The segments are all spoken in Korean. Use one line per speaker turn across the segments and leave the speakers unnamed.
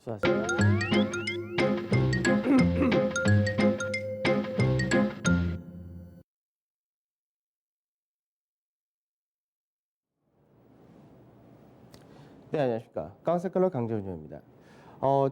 수고하셨습니다. 네, 안녕하십니까. 깡스컬러 강재훈입니다.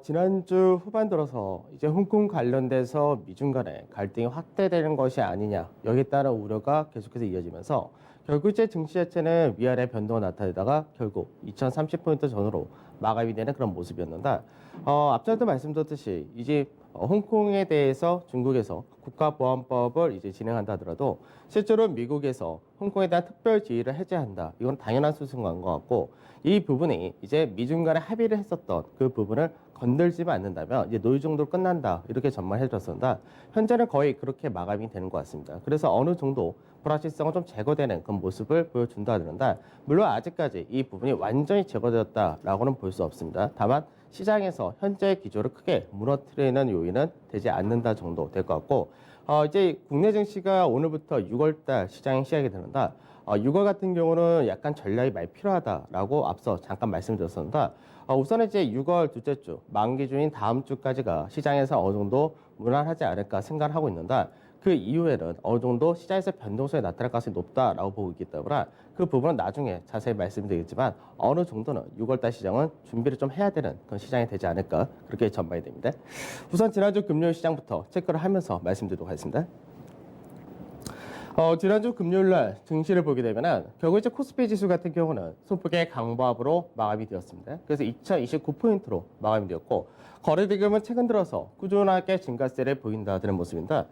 지난주 후반 들어서 이제 홍콩 관련돼서 미중 간의 갈등이 확대되는 것이 아니냐, 여기에 따른 우려가 계속해서 이어지면서 결국 이제 증시 자체는 위아래 변동이 나타내다가 결국 2030포인트 전후로 마감이 되는 그런 모습이었는데, 앞전에도 말씀드렸듯이 이제 홍콩에 대해서 중국에서 국가보안법을 이제 진행한다 하더라도 실제로 미국에서 홍콩에 대한 특별 지위를 해제한다. 이건 당연한 수순인 것 같고, 이 부분이 이제 미중 간에 합의를 했었던 그 부분을 건들지만 않는다면 이제 노이 정도로 끝난다. 이렇게 전망해줬었는데 현재는 거의 그렇게 마감이 되는 것 같습니다. 그래서 어느 정도 불확실성은 좀 제거되는 그런 모습을 보여준다 하는데, 물론 아직까지 이 부분이 완전히 제거되었다라고는 볼 수 없습니다. 다만 시장에서 현재의 기조를 크게 무너뜨리는 요인은 되지 않는다 정도 될 것 같고, 이제 국내 증시가 오늘부터 6월달 시장이 시작이 되는데, 6월 같은 경우는 약간 전략이 많이 필요하다라고 앞서 잠깐 말씀드렸었는데, 우선은 이제 6월 둘째 주, 만기 중인 다음 주까지가 시장에서 어느 정도 무난하지 않을까 생각을 하고 있는데, 그 이후에는 어느 정도 시장에서 변동성이 나타날 가능성이 높다라고 보고 있기 때문에 그 부분은 나중에 자세히 말씀드리겠지만 어느 정도는 6월달 시장은 준비를 좀 해야 되는 그런 시장이 되지 않을까 그렇게 전망이 됩니다. 우선 지난주 금요일 시장부터 체크를 하면서 말씀드리도록 하겠습니다. 지난주 금요일 날 증시를 보게 되면은 결국 이제 코스피 지수 같은 경우는 소폭의 강보합으로 마감이 되었습니다. 그래서 2029포인트로 마감이 되었고, 거래대금은 최근 들어서 꾸준하게 증가세를 보인다는 모습입니다.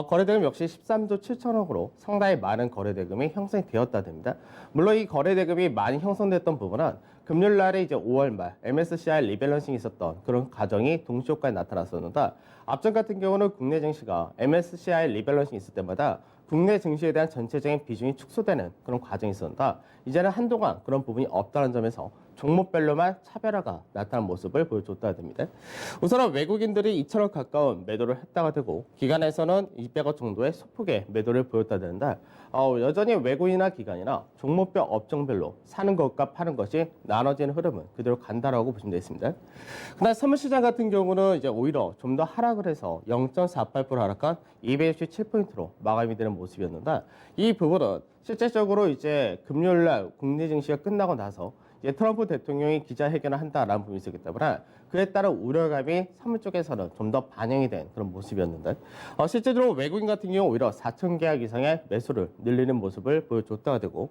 거래대금 역시 13조 7천억으로 상당히 많은 거래대금이 형성이 되었다 됩니다. 물론 이 거래대금이 많이 형성됐던 부분은 금요일 날에 이제 5월 말 MSCI 리밸런싱이 있었던 그런 과정이 동시효과에 나타났었는데, 앞전 같은 경우는 국내 증시가 MSCI 리밸런싱이 있을 때마다 국내 증시에 대한 전체적인 비중이 축소되는 그런 과정이 있었는데, 이제는 한동안 그런 부분이 없다는 점에서 종목별로만 차별화가 나타난 모습을 보여줬다야 됩니다. 우선은 외국인들이 2천억 가까운 매도를 했다가 되고, 기관에서는 200억 정도의 소폭의 매도를 보였다 되는데, 여전히 외국인이나 기관이나 종목별 업종별로 사는 것과 파는 것이 나눠지는 흐름은 그대로 간다라고 보시면 되겠습니다. 그러나 선물시장 같은 경우는 이제 오히려 좀 더 하락을 해서 0.48% 하락한 267포인트로 마감이 되는 모습이었는데, 이 부분은 실질적으로 이제 금요일 날 국내 증시가 끝나고 나서 이제 트럼프 대통령이 기자회견을 한다라는 부분이 있었기 때문에 그에 따른 우려감이 사물 쪽에서는 좀 더 반영이 된 그런 모습이었는데, 실제로 외국인 같은 경우 오히려 4천 계약 이상의 매수를 늘리는 모습을 보여줬다가 되고,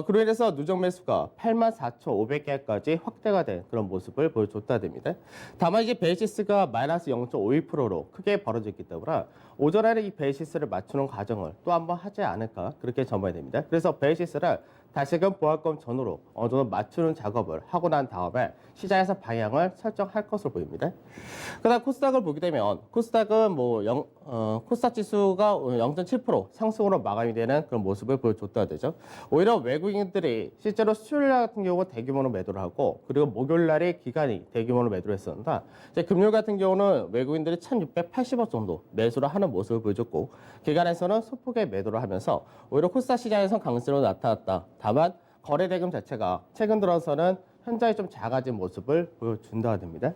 그로 인해서 누적 매수가 84,500계약까지 확대가 된 그런 모습을 보여줬다 됩니다. 다만 이게 베이시스가 마이너스 0.52%로 크게 벌어졌기 때문에 오전에는 이 베이시스를 맞추는 과정을 또 한 번 하지 않을까 그렇게 전망이 됩니다. 그래서 베이시스를 다시금 보합권 전후로 어느 정도 맞추는 작업을 하고 난 다음에 시장에서 방향을 설정할 것으로 보입니다. 그다음 코스닥을 보게 되면 코스닥은 코스닥 지수가 0.7% 상승으로 마감이 되는 그런 모습을 보여줬다 되죠. 오히려 외국인들이 실제로 수요일 날 같은 경우 대규모로 매도를 하고, 그리고 목요일 날에 기관이 대규모로 매도를 했었는데, 이제 금요일 같은 경우는 외국인들이 1,680억 정도 매수를 하는 모습을 보여줬고, 기관에서는 소폭의 매도를 하면서 오히려 코스닥 시장에서 강세로 나타났다. 다만 거래대금 자체가 최근 들어서는 현저히 좀 작아진 모습을 보여준다 됩니다.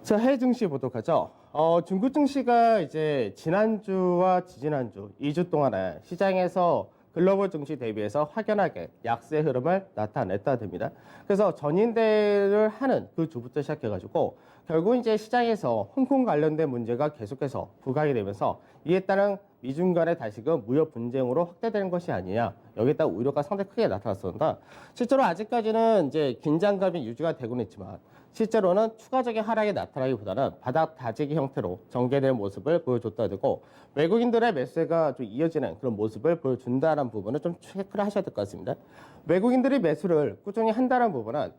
자, 해외 증시 보도록 하죠. 중국 증시가 이제 지난주와 지지난주 2주 동안에 시장에서 글로벌 증시 대비해서 확연하게 약세 흐름을 나타냈다 됩니다. 그래서 전인대를 하는 그 주부터 시작해가지고 결국 이제 시장에서 홍콩 관련된 문제가 계속해서 부각이 되면서 이에 따른 미중 간의 다시금 무역 분쟁으로 확대되는 것이 아니냐, 여기에 따른 우려가 상당히 크게 나타났습니다. 실제로 아직까지는 이제 긴장감이 유지가 되고는 있지만 실제로는 추가적인 하락이 나타나기보다는 바닥 다지기 형태로 전개되는 모습을 보여줬다 되고, 외국인들의 매수가 좀 이어지는 그런 모습을 보여준다는 부분을 좀 체크를 하셔야 될 것 같습니다. 외국인들이 매수를 꾸준히 한다는 부분은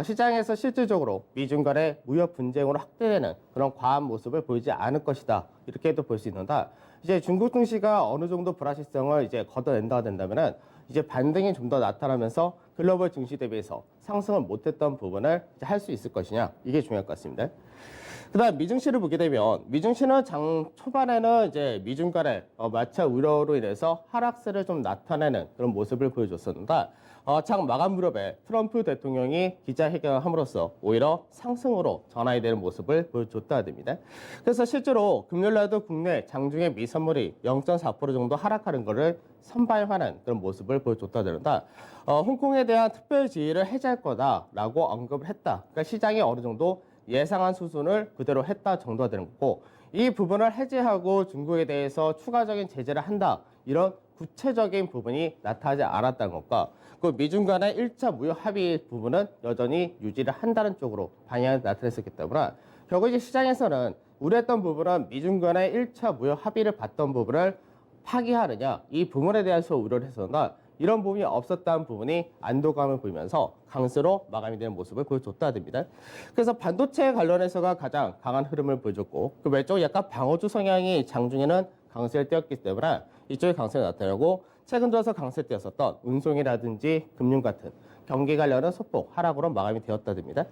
시장에서 실질적으로 미중 간의 무역 분쟁으로 확대되는 그런 과한 모습을 보이지 않을 것이다, 이렇게도 볼 수 있는데, 이제 중국 증시가 어느 정도 불확실성을 이제 걷어낸다가 된다면은 이제 반등이 좀 더 나타나면서 글로벌 증시 대비해서 상승을 못했던 부분을 할 수 있을 것이냐, 이게 중요할 것 같습니다. 그다음 미증시를 보게 되면 미증시는 장 초반에는 이제 미중 간의 마차 우려로 인해서 하락세를 좀 나타내는 그런 모습을 보여줬었는데 장 마감 무렵에 트럼프 대통령이 기자회견을 함으로써 오히려 상승으로 전환이 되는 모습을 보여줬다 됩니다. 그래서 실제로 금요일 날도 국내 장중에 미 선물이 0.4% 정도 하락하는 것을 선발하는 그런 모습을 보여줬다 되는데 홍콩에 대한 특별 지위를 해제할 거다라고 언급을 했다. 그러니까 시장이 어느 정도 예상한 수준을 그대로 했다 정도가 되는 거고 이 부분을 해제하고 중국에 대해서 추가적인 제재를 한다 이런 구체적인 부분이 나타나지 않았다는 것과 그 미중 간의 1차 무역 합의 부분은 여전히 유지를 한다는 쪽으로 방향이 나타냈었기 때문에 결국 이제 시장에서는 우려했던 부분은 미중 간의 1차 무역 합의를 봤던 부분을 파기하느냐 이 부분에 대해서 우려를 했었나 이런 부분이 없었다는 부분이 안도감을 보이면서 강세로 마감이 되는 모습을 보여줬다 됩니다. 그래서 반도체 관련해서가 가장 강한 흐름을 보여줬고 그 외적으로 약간 방어주 성향이 장중에는 강세를 띄었기 때문에 이쪽에 강세가 나타나고 최근 들어서 강세 띄었었던 운송이라든지 금융 같은 경기 관련은 소폭 하락으로 마감이 되었다 됩니다.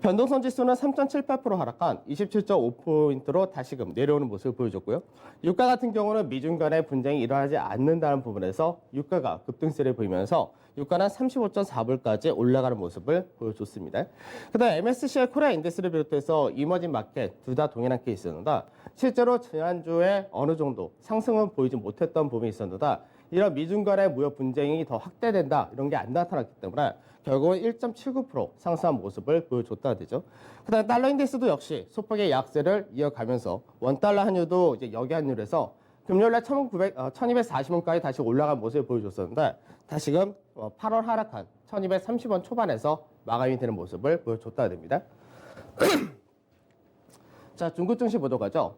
변동성 지수는 3.78% 하락한 27.5포인트로 다시금 내려오는 모습을 보여줬고요. 유가 같은 경우는 미중 간의 분쟁이 일어나지 않는다는 부분에서 유가가 급등세를 보이면서 유가는 35.4불까지 올라가는 모습을 보여줬습니다. 그다음 MSCI 코리아 인덱스를 비롯해서 이머징 마켓 둘 다 동일한 케이스였는데 실제로 지난주에 어느 정도 상승은 보이지 못했던 부분이 있었는데 이런 미중 간의 무역 분쟁이 더 확대된다 이런 게 안 나타났기 때문에 결국은 1.79% 상승한 모습을 보여줬다 되죠. 그다음 달러 인덱스도 역시 소폭의 약세를 이어가면서 원달러 환율도 이제 역외환율에서 금요일날 1240원까지 다시 올라간 모습을 보여줬었는데 다시금 8월 하락한 1230원 초반에서 마감이 되는 모습을 보여줬다 됩니다. 자, 중국 증시 보도록 하죠.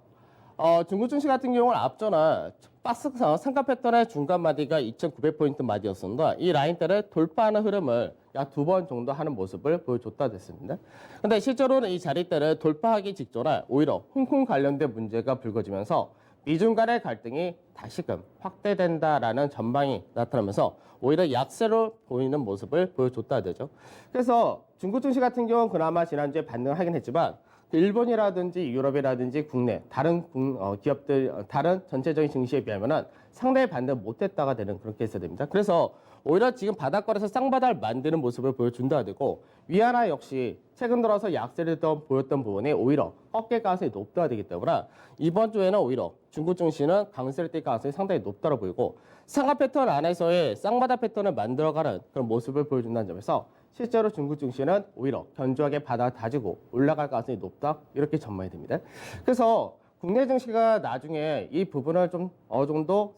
중국 증시 같은 경우는 앞전에 박스 상가 패턴의 중간 마디가 2,900포인트 마디였습니다. 이 라인대를 돌파하는 흐름을 약 2번 정도 하는 모습을 보여줬다 됐습니다. 근데 실제로는 이 자리대를 돌파하기 직전에 오히려 홍콩 관련된 문제가 불거지면서 미중 간의 갈등이 다시금 확대된다라는 전망이 나타나면서 오히려 약세로 보이는 모습을 보여줬다 되죠. 그래서 중국 증시 같은 경우는 그나마 지난주에 반등을 하긴 했지만 일본이라든지 유럽이라든지 국내 다른 기업들 다른 전체적인 증시에 비하면은 상당히 반등 못했다가 되는 그런 케이스가 됩니다. 그래서 오히려 지금 바닥권에서 쌍바닥을 만드는 모습을 보여준다 되고 위안화 역시 최근 들어서 약세를 보였던 부분이 오히려 꺾일 가능성이 높다 되기 때문에 이번 주에는 오히려 중국 증시는 강세를 띌 가능성이 상당히 높다고 보이고 상하 패턴 안에서의 쌍바닥 패턴을 만들어가는 그런 모습을 보여준다는 점에서 실제로 중국 증시는 오히려 견조하게 바닥을 다지고 올라갈 가능성이 높다 이렇게 전망이 됩니다. 그래서 국내 증시가 나중에 이 부분을 좀 어느 정도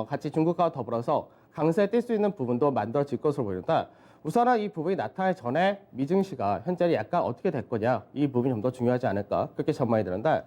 같이 중국과 더불어서 강세에 뛸 수 있는 부분도 만들어질 것으로 보이는데 우선은 이 부분이 나타나기 전에 미 증시가 현재 약간 어떻게 될 거냐 이 부분이 좀 더 중요하지 않을까 그렇게 전망이 되는데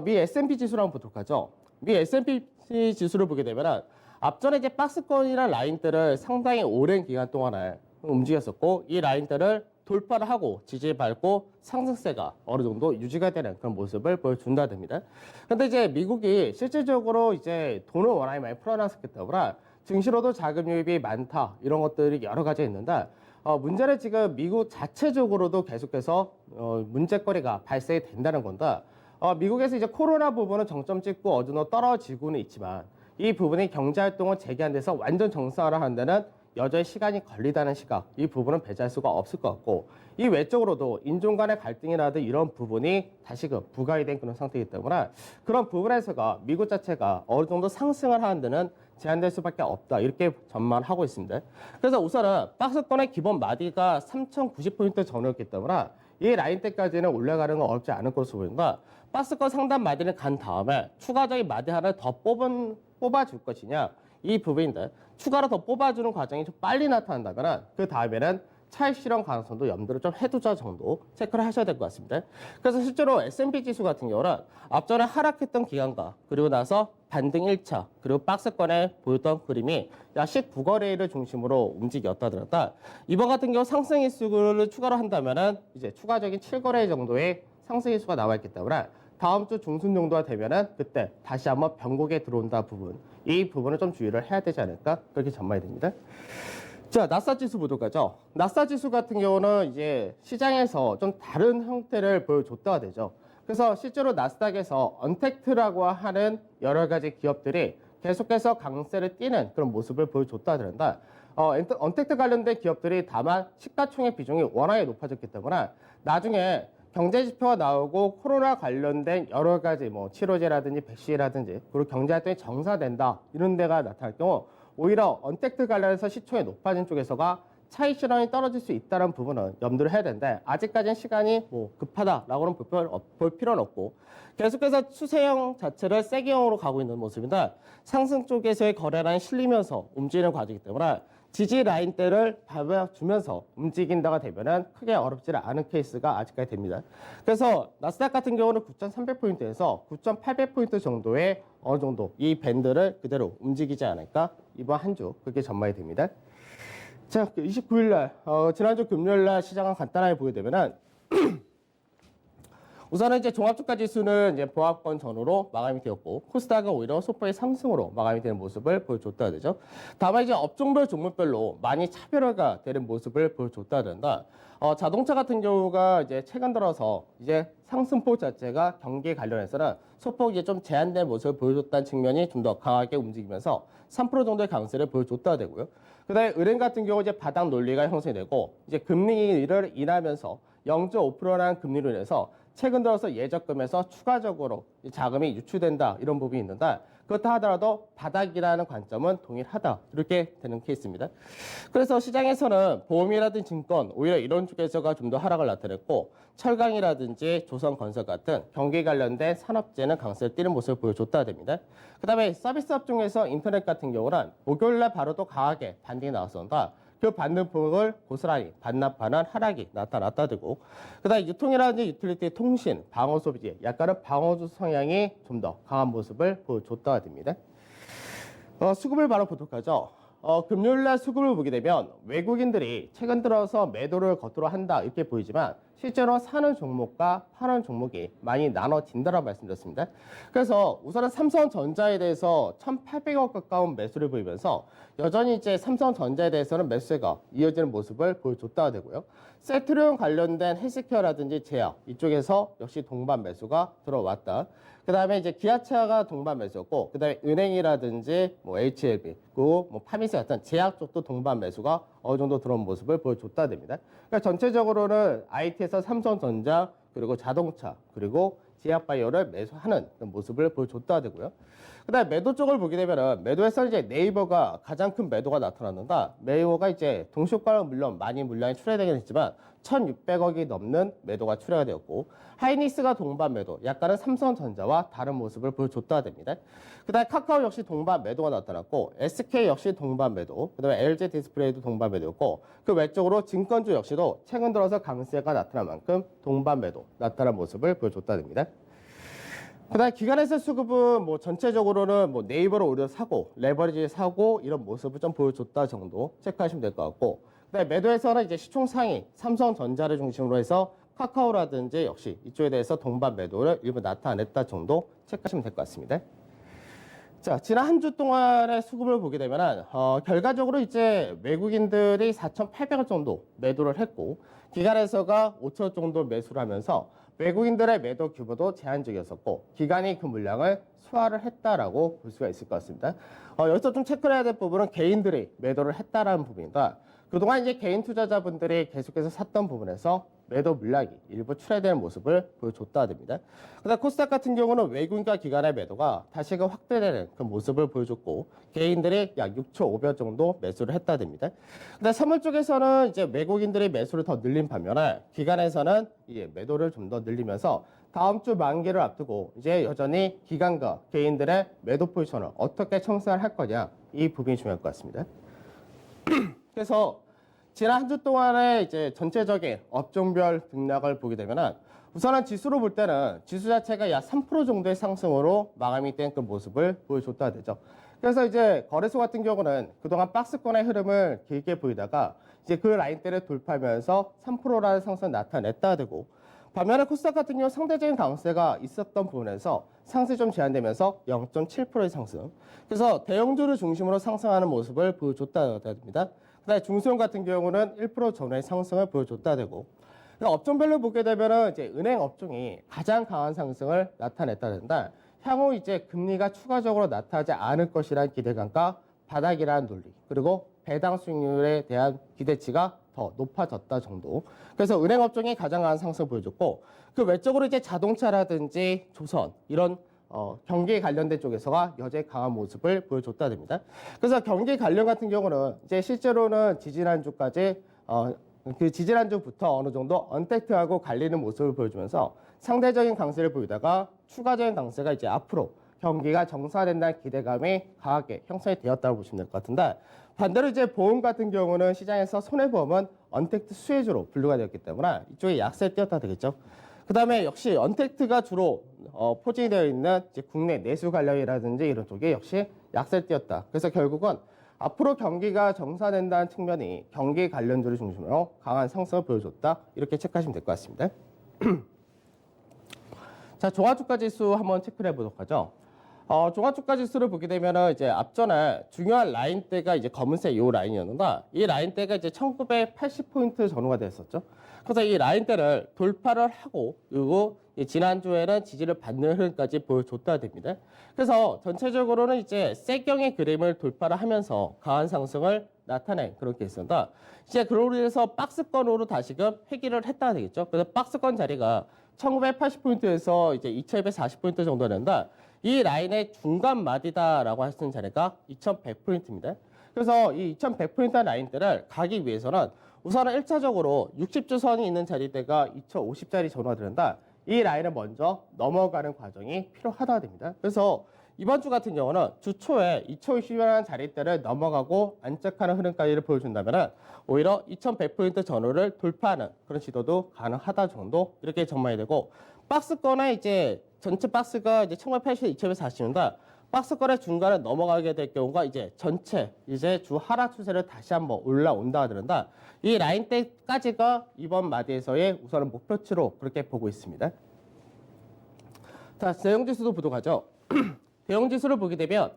미 S&P 지수를 한번 보도록 하죠. 미 S&P 지수를 보게 되면 앞전에 이제 박스권이라는 라인들을 상당히 오랜 기간 동안에 움직였었고 이 라인들을 돌파를 하고 지지를 밟고 상승세가 어느 정도 유지가 되는 그런 모습을 보여준다 됩니다. 그런데 이제 미국이 실질적으로 이제 돈을 워낙에 많이 풀어놨었기 때문에 증시로도 자금 유입이 많다 이런 것들이 여러 가지 있는데 문제는 지금 미국 자체적으로도 계속해서 문제거리가 발생이 된다는 건데 미국에서 이제 코로나 부분은 정점 찍고 어느 정도 떨어지고는 있지만 이 부분이 경제활동을 재개한데서 완전 정상화를 한다는 여전히 시간이 걸리다는 시각 이 부분은 배제할 수가 없을 것 같고 이 외적으로도 인종 간의 갈등이라든 이런 부분이 다시금 부각이 된 그런 상태이기 때문에 그런 부분에서가 미국 자체가 어느 정도 상승을 하는 데는 제한될 수밖에 없다 이렇게 전망을 하고 있습니다. 그래서 우선은 박스권의 기본 마디가 3,090포인트 전후였기 때문에 이 라인대까지는 올라가는 건 어렵지 않을 것으로 보인다. 박스권 상단 마디를 간 다음에 추가적인 마디 하나를 더 뽑아줄 것이냐 이 부분인데 추가로 더 뽑아주는 과정이 좀 빨리 나타난다면 그 다음에는 차익 실현 가능성도 염두를 좀 해두자 정도 체크를 하셔야 될 것 같습니다. 그래서 실제로 S&P 지수 같은 경우는 앞전에 하락했던 기간과 그리고 나서 반등 1차 그리고 박스권에 보였던 그림이 약 19거래일을 중심으로 움직였다더라. 이번 같은 경우 상승 일수를 추가로 한다면은 이제 추가적인 7거래일 정도의 상승 일수가 나와 있기 때문에 다음 주 중순 정도가 되면은 그때 다시 한번 변곡에 들어온다 부분 이 부분을 좀 주의를 해야 되지 않을까 그렇게 전망이 됩니다. 자, 나스닥 지수 보도록 하죠. 나스닥 지수 같은 경우는 이제 시장에서 좀 다른 형태를 보여줬다가 되죠. 그래서 실제로 나스닥에서 언택트라고 하는 여러 가지 기업들이 계속해서 강세를 띠는 그런 모습을 보여줬다 그런다. 언택트 관련된 기업들이 다만 시가총액 비중이 워낙에 높아졌기 때문에 나중에 경제 지표가 나오고 코로나 관련된 여러 가지 뭐 치료제라든지 백신이라든지 그리고 경제 활동이 정상화된다 이런 데가 나타날 경우 오히려 언택트 관련해서 시총이 높아진 쪽에서가 차익 실현이 떨어질 수 있다는 부분은 염두를 해야 되는데 아직까지는 시간이 뭐 급하다라고는 볼 필요는 없고 계속해서 추세형 자체를 세게형으로 가고 있는 모습인데 상승 쪽에서의 거래량이 실리면서 움직이는 과정이기 때문에 지지 라인대를 밟아주면서 움직인다가 되면은 크게 어렵지 않은 케이스가 아직까지 됩니다. 그래서 나스닥 같은 경우는 9,300포인트에서 9,800포인트 정도의 어느 정도 이 밴드를 그대로 움직이지 않을까 이번 한 주 그렇게 전망이 됩니다. 자, 29일 날, 지난주 금요일 날 시장을 간단하게 보게 되면은, 우선은 이제 종합주가 지수는 이제 보합권 전후로 마감이 되었고, 코스닥은 오히려 소폭의 상승으로 마감이 되는 모습을 보여줬다 되죠. 다만 이제 업종별 종목별로 많이 차별화가 되는 모습을 보여줬다 된다. 자동차 같은 경우가 이제 최근 들어서 이제 상승폭 자체가 경기 관련해서는 소폭 이제 좀 제한된 모습을 보여줬다는 측면이 좀 더 강하게 움직이면서 3% 정도의 강세를 보여줬다 되고요. 그다음에 은행 같은 경우 이제 바닥 논리가 형성이 되고 이제 금리를 인하면서 0.5%라는 금리로 인해서 최근 들어서 예적금에서 추가적으로 자금이 유출된다 이런 부분이 있는데 그렇다 하더라도 바닥이라는 관점은 동일하다 이렇게 되는 케이스입니다. 그래서 시장에서는 보험이라든지 증권 오히려 이런 쪽에서가 좀 더 하락을 나타냈고 철강이라든지 조선건설 같은 경기 관련된 산업재는 강세를 띠는 모습을 보여줬다 됩니다. 그 다음에 서비스 업종에서 인터넷 같은 경우는 목요일날 바로 또 강하게 반등이 나왔었다. 그 반등폭을 고스란히 반납하는 하락이 나타났다 되고 그다음 유통이라든지 유틸리티, 통신, 방어 소비재 약간은 방어주 성향이 좀 더 강한 모습을 보여줬다 됩니다. 수급을 바로 보도록 하죠. 금요일날 수급을 보게 되면 외국인들이 최근 들어서 매도를 겉으로 한다 이렇게 보이지만 실제로 사는 종목과 파는 종목이 많이 나눠진다라고 말씀드렸습니다. 그래서 우선은 삼성전자에 대해서 1,800억 가까운 매수를 보이면서 여전히 이제 삼성전자에 대해서는 매수세가 이어지는 모습을 보여줬다 되고요. 셀트리온 관련된 헬스케어라든지 제약 이쪽에서 역시 동반 매수가 들어왔다. 그 다음에 이제 기아차가 동반 매수였고, 그 다음에 은행이라든지 뭐 HLB, 그리고 뭐 파미스 같은 제약 쪽도 동반 매수가 어느 정도 들어온 모습을 보여줬다 됩니다. 그러니까 전체적으로는 IT에서 삼성전자, 그리고 자동차, 그리고 제약바이오를 매수하는 모습을 보여줬다 되고요. 그 다음에 매도 쪽을 보게 되면은 매도에서 이제 네이버가 가장 큰 매도가 나타났는데 네이버가 이제 동시효과는 물론 많이 물량이 출하되긴 했지만 1,600억이 넘는 매도가 출하가 되었고 하이닉스가 동반 매도 약간은 삼성전자와 다른 모습을 보여줬다 됩니다. 그 다음에 카카오 역시 동반 매도가 나타났고 SK 역시 동반 매도 그 다음에 LG 디스플레이도 동반 매도였고 그 외적으로 증권주 역시도 최근 들어서 강세가 나타난 만큼 동반 매도 나타난 모습을 보여줬다 됩니다. 그다음 기관에서 수급은 뭐 전체적으로는 뭐 네이버를 오히려 사고 레버리지 사고 이런 모습을 좀 보여줬다 정도 체크하시면 될 것 같고 그다음 매도에서는 이제 시총 상위 삼성전자를 중심으로 해서 카카오라든지 역시 이쪽에 대해서 동반 매도를 일부 나타냈다 정도 체크하시면 될 것 같습니다. 자, 지난 한 주 동안의 수급을 보게 되면은 결과적으로 이제 외국인들이 4,800원 정도 매도를 했고 기관에서가 5천원 정도 매수를 하면서 외국인들의 매도 규모도 제한적이었었고 기관이 그 물량을 소화를 했다라고 볼 수가 있을 것 같습니다. 여기서 좀 체크를 해야 될 부분은 개인들이 매도를 했다라는 부분입니다. 그동안 이제 개인 투자자분들이 계속해서 샀던 부분에서 매도 물량이 일부 출하되는 모습을 보여줬다 됩니다. 그다음 코스닥 같은 경우는 외국인과 기관의 매도가 다시금 확대되는 그 모습을 보여줬고 개인들이 약 6,500원 정도 매수를 했다 됩니다. 그다음 선물 쪽에서는 이제 외국인들이 매수를 더 늘린 반면에 기관에서는 이제 매도를 좀 더 늘리면서 다음 주 만기를 앞두고 이제 여전히 기관과 개인들의 매도 포지션을 어떻게 청산을 할 거냐 이 부분이 중요할 것 같습니다. 그래서 지난 한 주 동안의 이제 전체적인 업종별 등락을 보게 되면은 우선은 지수로 볼 때는 지수 자체가 약 3% 정도의 상승으로 마감이 된 그 모습을 보여줬다 되죠. 그래서 이제 거래소 같은 경우는 그동안 박스권의 흐름을 길게 보이다가 이제 그 라인대를 돌파하면서 3%라는 상승을 나타냈다 되고 반면에 코스닥 같은 경우 상대적인 강세가 있었던 부분에서 상승이 좀 제한되면서 0.7%의 상승. 그래서 대형주를 중심으로 상승하는 모습을 보여줬다 됩니다. 그다음에 중소형 같은 경우는 1% 전후의 상승을 보여줬다 되고 업종별로 보게 되면은 이제 은행 업종이 가장 강한 상승을 나타냈다는데 향후 이제 금리가 추가적으로 나타나지 않을 것이라는 기대감과 바닥이라는 논리 그리고 배당 수익률에 대한 기대치가 더 높아졌다 정도. 그래서 은행 업종이 가장 강한 상승을 보여줬고 그 외적으로 이제 자동차라든지 조선 이런 경기에 관련된 쪽에서가 여전히 강한 모습을 보여줬다 됩니다. 그래서 경기 관련 같은 경우는 이제 실제로는 지지난주까지 그 지지난주부터 어느 정도 언택트하고 갈리는 모습을 보여주면서 상대적인 강세를 보이다가 추가적인 강세가 이제 앞으로 경기가 정상화된다는 기대감이 강하게 형성이 되었다고 보시면 될 것 같은데 반대로 이제 보험 같은 경우는 시장에서 손해보험은 언택트 수혜주로 분류가 되었기 때문에 이쪽에 약세를 띄었다 되겠죠. 그 다음에 역시 언택트가 주로 포진이 되어 있는 이제 국내 내수 관련이라든지 이런 쪽에 역시 약세를 띄었다. 그래서 결국은 앞으로 경기가 정상화된다는 측면이 경기 관련주를 중심으로 강한 상승을 보여줬다. 이렇게 체크하시면 될 것 같습니다. 자, 종합주가 지수 한번 체크를 해보도록 하죠. 종합주가 지수를 보게 되면은 이제 앞전에 중요한 라인대가 이제 검은색 이 라인이었는데 이 라인대가 이제 1980포인트 전후가 됐었죠. 그래서 이 라인대를 돌파를 하고 그리고 지난주에는 지지를 받는 흐름까지 보여줬다 됩니다. 그래서 전체적으로는 이제 세경의 그림을 돌파를 하면서 강한 상승을 나타낸 그런 케이스입니다. 이제 그로 인해서 박스권으로 다시금 회귀를 했다 되겠죠. 그래서 박스권 자리가 1980포인트에서 이제 2240포인트 정도 되는데 이 라인의 중간 마디다라고 할 수 있는 자리가 2100포인트입니다. 그래서 이 2100포인트 라인대를 가기 위해서는 우선은 1차적으로 60주 선이 있는 자리대가 2050짜리 전후가 되는데 이 라인을 먼저 넘어가는 과정이 필요하다 됩니다. 그래서 이번 주 같은 경우는 주 초에 2050이라는 자리대를 넘어가고 안착하는 흐름까지를 보여준다면 오히려 2100포인트 전후를 돌파하는 그런 시도도 가능하다 정도 이렇게 전망이 되고 박스권에 이제 전체 박스가 이제 1980에서 2240인데 박스권의 중간에 넘어가게 될 경우가 이제 전체 이제 주 하락 추세를 다시 한번 올라온다 하더란다. 이 라인대까지가 이번 마디에서의 우선은 목표치로 그렇게 보고 있습니다. 자, 대형지수도 보도록 하죠. 대형지수를 보게 되면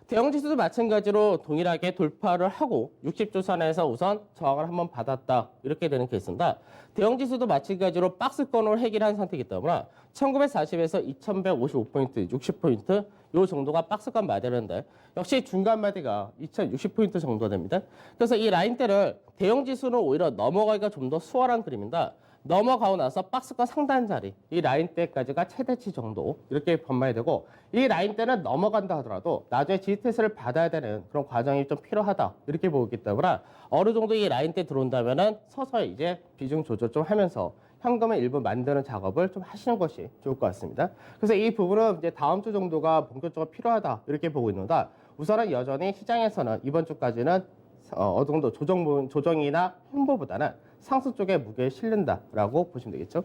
대형지수도 마찬가지로 동일하게 돌파를 하고 60주 선에서 우선 저항을 한번 받았다 이렇게 되는 케이스입니다. 대형지수도 마찬가지로 박스권으로 해결한 상태이기 때문에 1940에서 2155포인트, 60포인트 요 정도가 박스권 마디인데 역시 중간 마디가 2060포인트 정도 됩니다. 그래서 이 라인대를 대형지수는 오히려 넘어가기가 좀 더 수월한 그림입니다. 넘어가고 나서 박스권 상단 자리 이 라인대까지가 최대치 정도 이렇게 전망이 되고 이 라인대는 넘어간다 하더라도 나중에 지지테스트를 받아야 되는 그런 과정이 좀 필요하다 이렇게 보고 있기 때문에 어느 정도 이 라인대 들어온다면은 서서히 이제 비중 조절 좀 하면서 현금을 일부 만드는 작업을 좀 하시는 것이 좋을 것 같습니다. 그래서 이 부분은 이제 다음 주 정도가 본격적으로 필요하다 이렇게 보고 있는데 우선은 여전히 시장에서는 이번 주까지는 어느 정도 조정이나 횡보보다는 상승 쪽에 무게를 실른다라고 보시면 되겠죠.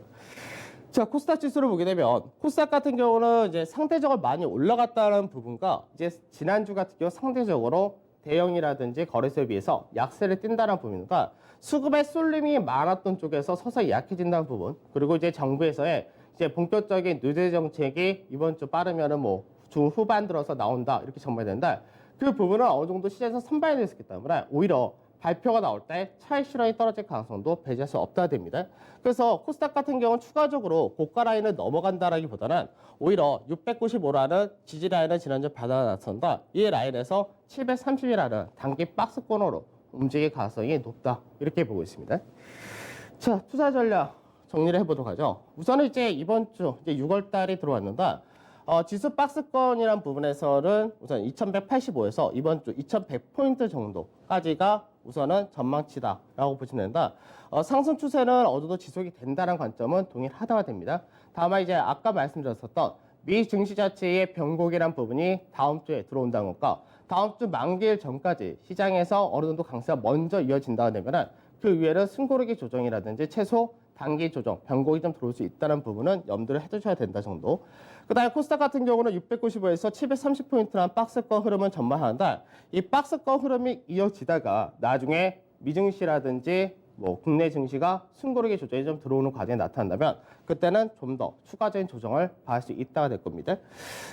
자, 코스닥 지수를 보게 되면 코스닥 같은 경우는 이제 상대적으로 많이 올라갔다는 부분과 이제 지난주 같은 경우 상대적으로 대형이라든지 거래소에 비해서 약세를 띈다는 부분과 수급의 쏠림이 많았던 쪽에서 서서히 약해진다는 부분 그리고 이제 정부에서의 이제 본격적인 누제 정책이 이번 주 빠르면은 뭐 중후반 들어서 나온다 이렇게 전망이 되는데 그 부분은 어느 정도 시장에서 선반이 됐기 때문에 오히려 발표가 나올 때 차익 실현이 떨어질 가능성도 배제할 수 없다 됩니다. 그래서 코스닥 같은 경우는 추가적으로 고가 라인을 넘어간다라기보다는 오히려 695라는 지지 라인을 지난주 받아놨었다. 이 라인에서 730이라는 단기 박스권으로 움직일 가능성이 높다. 이렇게 보고 있습니다. 자, 투자 전략 정리를 해보도록 하죠. 우선은 이제 이번 주 이제 6월 달이 들어왔는데 지수 박스권이란 부분에서는 우선 2185에서 이번 주 2100포인트 정도까지가 우선은 전망치다라고 보시면 된다. 상승 추세는 어느 정도 지속이 된다는 관점은 동일하다가 됩니다. 다만 이제 아까 말씀드렸었던 미 증시 자체의 변곡이란 부분이 다음 주에 들어온다는 것과 다음 주 만기일 전까지 시장에서 어느 정도 강세가 먼저 이어진다고 되면은 그 위에는 숨고르기 조정이라든지 최소 단기 조정, 변곡이 좀 들어올 수 있다는 부분은 염두를 해두셔야 된다 정도. 그 다음에 코스닥 같은 경우는 695에서 730포인트라는 박스권 흐름은 전망하는데 이 박스권 흐름이 이어지다가 나중에 미증시라든지 뭐 국내 증시가 숨고르기 조정이 좀 들어오는 과정이 나타난다면 그때는 좀 더 추가적인 조정을 받을 수 있다가 될 겁니다.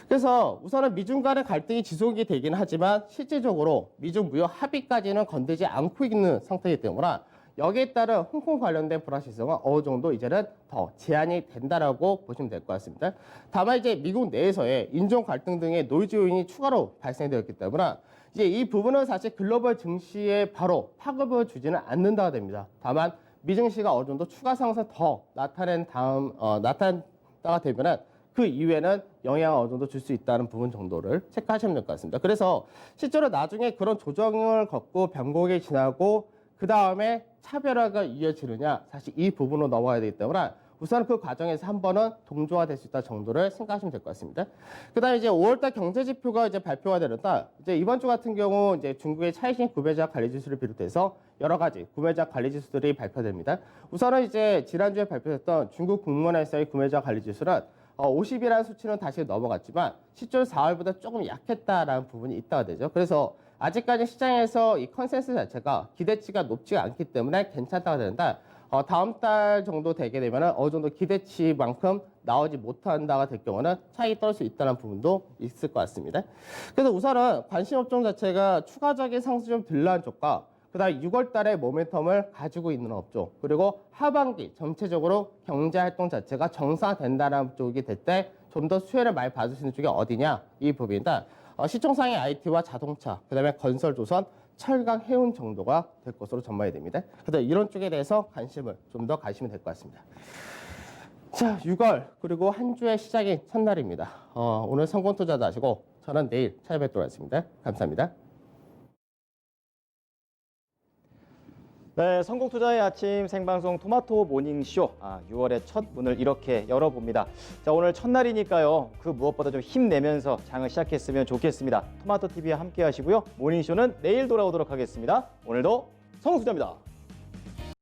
그래서 우선은 미중 간의 갈등이 지속이 되긴 하지만 실질적으로 미중 무역 합의까지는 건들지 않고 있는 상태이기 때문에 여기에 따른 홍콩 관련된 불확실성은 어느 정도 이제는 더 제한이 된다라고 보시면 될 것 같습니다. 다만 이제 미국 내에서의 인종 갈등 등의 노이즈 요인이 추가로 발생되었기 때문에 이제 이 부분은 사실 글로벌 증시에 바로 파급을 주지는 않는다가 됩니다. 다만 미증시가 어느 정도 추가 상승 더 나타나다가 되면은 그 이후에는 영향을 어느 정도 줄 수 있다는 부분 정도를 체크하시면 될 것 같습니다. 그래서 실제로 나중에 그런 조정을 겪고 변곡이 지나고 그 다음에 차별화가 이어지느냐, 사실 이 부분으로 넘어가야 되기 때문에 우선 그 과정에서 한 번은 동조가 될 수 있다 정도를 생각하시면 될 것 같습니다. 그다음에 이제 5월달 경제 지표가 이제 발표가 되는데 이제 이번 주 같은 경우 이제 중국의 차이신 구매자 관리 지수를 비롯해서 여러 가지 구매자 관리 지수들이 발표됩니다. 우선은 이제 지난주에 발표됐던 중국 국문회사의 구매자 관리 지수는 50이라는 수치는 다시 넘어갔지만 실질 4월보다 조금 약했다라는 부분이 있다가 되죠. 그래서 아직까지 시장에서 이 컨센서스 자체가 기대치가 높지가 않기 때문에 괜찮다가 되는데 다음 달 정도 되게 되면 어느 정도 기대치만큼 나오지 못한다가 될 경우는 차익이 떨어질 수 있다는 부분도 있을 것 같습니다. 그래서 우선은 관심 업종 자체가 추가적인 상승 좀 들러한 쪽과 그다음 6월 달에 모멘텀을 가지고 있는 업종, 그리고 하반기 전체적으로 경제 활동 자체가 정상화된다는 쪽이 될 때 좀 더 수혜를 많이 받을 수 있는 쪽이 어디냐, 이 부분이다. 시총상의 IT와 자동차, 그다음에 건설, 조선, 철강, 해운 정도가 될 것으로 전망이 됩니다. 그래서 이런 쪽에 대해서 관심을 좀 더 가시면 될 것 같습니다. 자, 6월 그리고 한 주의 시작인 첫날입니다. 오늘 성공 투자도 하시고 저는 내일 찾아뵙도록 하겠습니다. 감사합니다.
네, 성공투자의 아침 생방송 토마토 모닝쇼 6월의 첫 문을 이렇게 열어봅니다. 자, 오늘 첫날이니까요. 그 무엇보다 좀 힘내면서 장을 시작했으면 좋겠습니다. 토마토TV와 함께 하시고요. 모닝쇼는 내일 돌아오도록 하겠습니다. 오늘도 성공투자입니다.